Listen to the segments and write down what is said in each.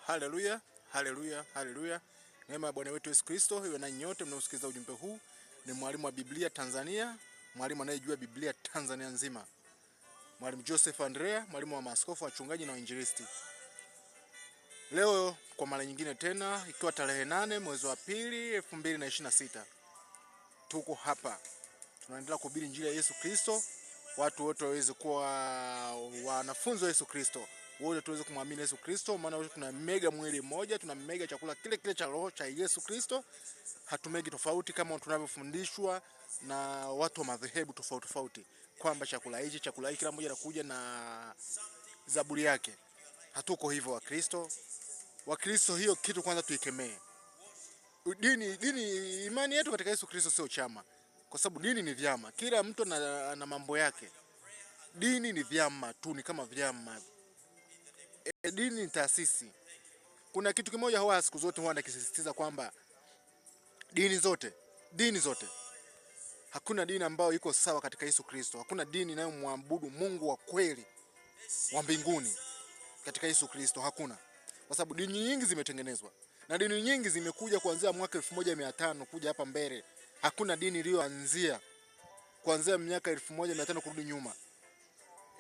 Haleluya, haleluya, haleluya. Neema ya Bwana wetu Yesu Kristo iwe na nyote mnaosikiza ujumbe huu. Ni mwalimu wa Biblia Tanzania, mwalimu anayejua Biblia Tanzania nzima. Mwalimu Joseph Andrea, mwalimu wa maaskofu, wachungaji na wainjilisti. Leo kwa mara nyingine tena, ikiwa tarehe 8 mwezi wa pili 2026. Tuko hapa. Tunaendelea kuhubiri injili ya Yesu Kristo. Watu wote waweze kuwa wanafunzi wa Yesu Kristo. Wote tuweze kumwamini Yesu Kristo, maana wote tuna mega mwili mmoja, tuna mega chakula kile cha roho cha Yesu Kristo. Hatumegi tofauti kama tunavyofundishwa na watu wa madhehebu tofauti kwamba chakula hiki kila mmoja anakuja na zaburi yake. Hatuko hivyo wa Kristo. Wa Kristo hiyo kitu kwanza tuikemee. Imani yetu katika Yesu Kristo sio chama. Kwa sababu dini ni vyama. Kila mtu ana mambo yake. Dini ni vyama tu, ni kama vyama. Dini ni taasisi. Kuna kitu kimoja huwa siku zote huwa nakisisitiza kwamba dini zote hakuna dini ambayo iko sawa katika Yesu Kristo. Hakuna dini inayomwabudu Mungu wa kweli wa mbinguni katika Yesu Kristo, hakuna. Kwa sababu dini nyingi zimetengenezwa na dini nyingi zimekuja kuanzia mwaka 1500 kuja hapa mbele. Hakuna dini iliyoanzia kuanzia miaka 1500 kurudi nyuma.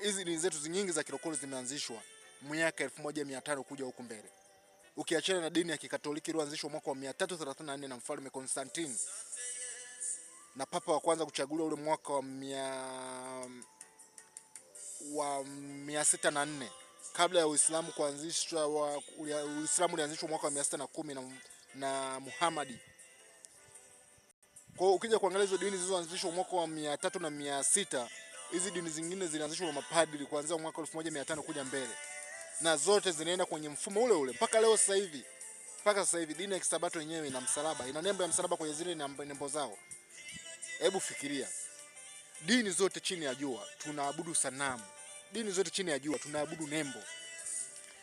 Hizi dini zetu nyingi za kirokole zimeanzishwa miaka 1500 kuja huko mbele. Ukiachana na dini ya Kikatoliki iliyoanzishwa mwaka wa 334 na Mfalme Konstantini, na papa wa kwanza kuchaguliwa ule mwaka wa 604 kabla ya Uislamu kuanzishwa. Uislamu ulianzishwa mwaka wa 610 na Muhammad. Kwa ukija kuangalia hizo dini zilizoanzishwa mwaka wa 300 na 600, hizi dini zingine zilianzishwa na mapadri kuanzia mwaka 1500 kuja mbele. Na zote zinaenda kwenye mfumo ule mpaka leo sasa hivi. Mpaka sasa hivi dini ya Kisabato yenyewe ina msalaba, ina nembo ya msalaba kwenye zile nembo zao. Hebu fikiria. Dini zote chini ya jua tunaabudu sanamu. Dini zote chini ya jua tunaabudu nembo.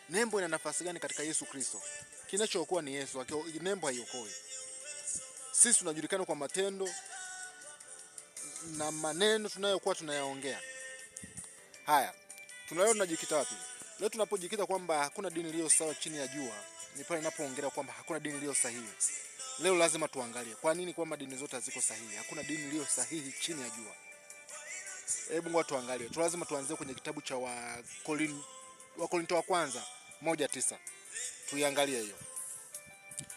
Nembo ina nafasi gani katika Yesu Kristo? Kinachookoa ni Yesu, nembo haiokoi. Sisi tunajulikana kwa matendo na maneno tunayokuwa tunayaongea. Haya, tunajikita wapi? Leo tunapojikita kwamba hakuna dini iliyo sawa chini ya jua, ni pale ninapoongelea kwamba hakuna dini iliyo sahihi. Leo lazima tuangalie kwa nini kwamba dini zote haziko sahihi. Hakuna dini iliyo sahihi chini ya jua. Hebu ngoja tuangalie. Lazima tuanze kwenye kitabu cha Wakorintho wa kwanza 1:9. Tuiangalie hiyo.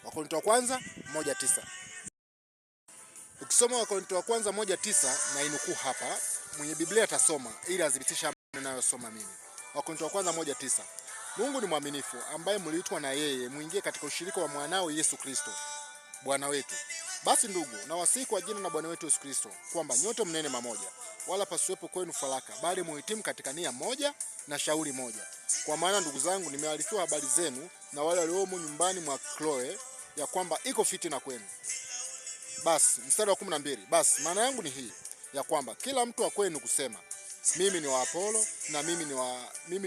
Wakorintho wa kwanza 1:9. Ukisoma Wakorintho wa kwanza 1:9 na inukuu hapa, mwenye Biblia atasoma ili adhibitishe ninayosoma mimi. Wakorintho wa kwanza 1:9. Mungu ni mwaminifu ambaye mliitwa na yeye muingie katika ushirika wa mwanao Yesu Kristo, Bwana wetu. Basi ndugu, nawasihi kwa jina la Bwana wetu Yesu Kristo kwamba nyote mnene mamoja, wala pasiwepo kwenu faraka, bali muhitimu katika nia moja na shauri moja. Kwa maana ndugu zangu, nimearifiwa habari zenu na wale waliomo nyumbani mwa Chloe ya kwamba iko fitina kwenu. Basi mstari wa 12. Basi maana yangu ni hii, ya kwamba kila mtu wa kwenu kusema mimi ni wa Apolo, na mimi ni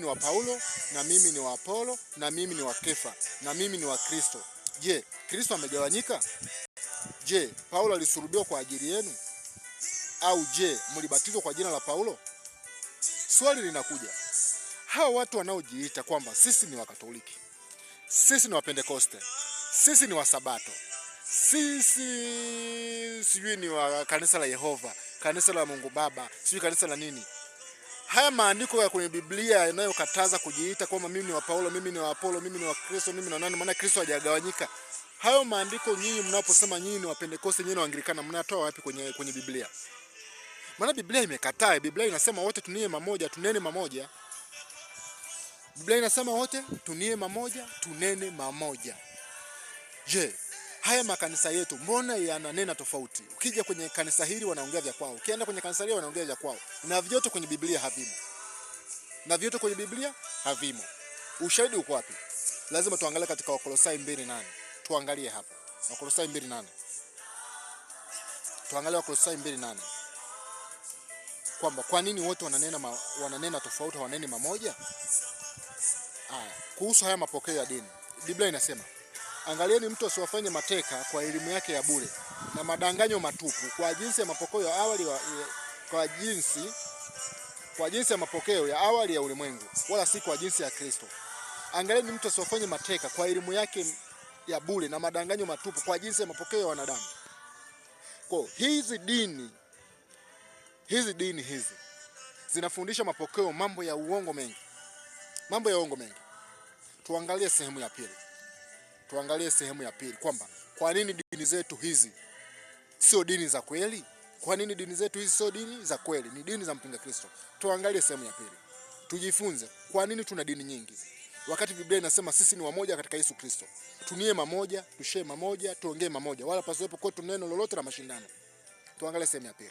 wa Paulo, na mimi ni wa Apolo, na mimi ni wa Kefa, na mimi ni wa Kristo. Je, Kristo amegawanyika? Je, Paulo alisulubiwa kwa ajili yenu? Au je, mlibatizwa kwa jina la Paulo? Swali linakuja. Hawa watu wanaojiita kwamba sisi ni Wakatoliki, sisi ni Wapentekoste, sisi ni Wasabato, sijui ni wa kanisa la Yehova, kanisa la Mungu Baba, sijui kanisa la nini. Haya maandiko ya kwenye Biblia yanayokataza kujiita kwamba mimi ni wa Paulo, mimi ni wa Apolo, mimi ni wa Kristo, mimi ni nani, maana Kristo hajagawanyika. Hayo maandiko nyinyi mnaposema nyinyi ni Wapentekoste, nyinyi ni Waanglikana, mnatoa wapi kwenye Biblia? Maana Biblia imekataa. Biblia inasema wote tunie mamoja, tunene mamoja. Biblia inasema wote tunie mamoja, tunene mamoja. Je, haya makanisa yetu mbona yananena tofauti? Ukija kwenye kanisa hili wanaongea vya kwao, ukienda kwenye kanisa hili wanaongea vya kwao, na vyote kwenye Biblia havimo. Ushahidi uko wapi? Lazima tuangalie katika Wakolosai 2:8. Tuangalie hapa Wakolosai 2:8. Tuangalie Wakolosai 2:8 kwamba kwa nini wote wananena tofauti, wananeni mamoja. Kuhusu haya mapokeo ya dini, Biblia inasema, angalieni mtu asiwafanye mateka kwa elimu yake ya bure na madanganyo matupu, kwa jinsi ya mapokeo ya awali kwa jinsi ya mapokeo ya awali ya ulimwengu, wala si kwa jinsi ya Kristo. Angalieni mtu asiwafanye mateka kwa elimu yake ya bure na madanganyo matupu kwa jinsi ya mapokeo ya wanadamu. Kwa hizi dini zinafundisha mapokeo, mambo ya uongo mengi. Tuangalie sehemu ya pili kwamba kwa nini dini zetu hizi sio dini za kweli? Kwa nini dini zetu hizi sio dini za kweli? Ni dini za mpinga Kristo. Tuangalie sehemu ya pili. Tujifunze kwa nini tuna dini nyingi, wakati Biblia inasema sisi ni wamoja katika Yesu Kristo. Tunie mamoja, tushare mamoja, tuongee mamoja, wala pasiwepo kwetu neno lolote la mashindano. Tuangalie sehemu ya pili.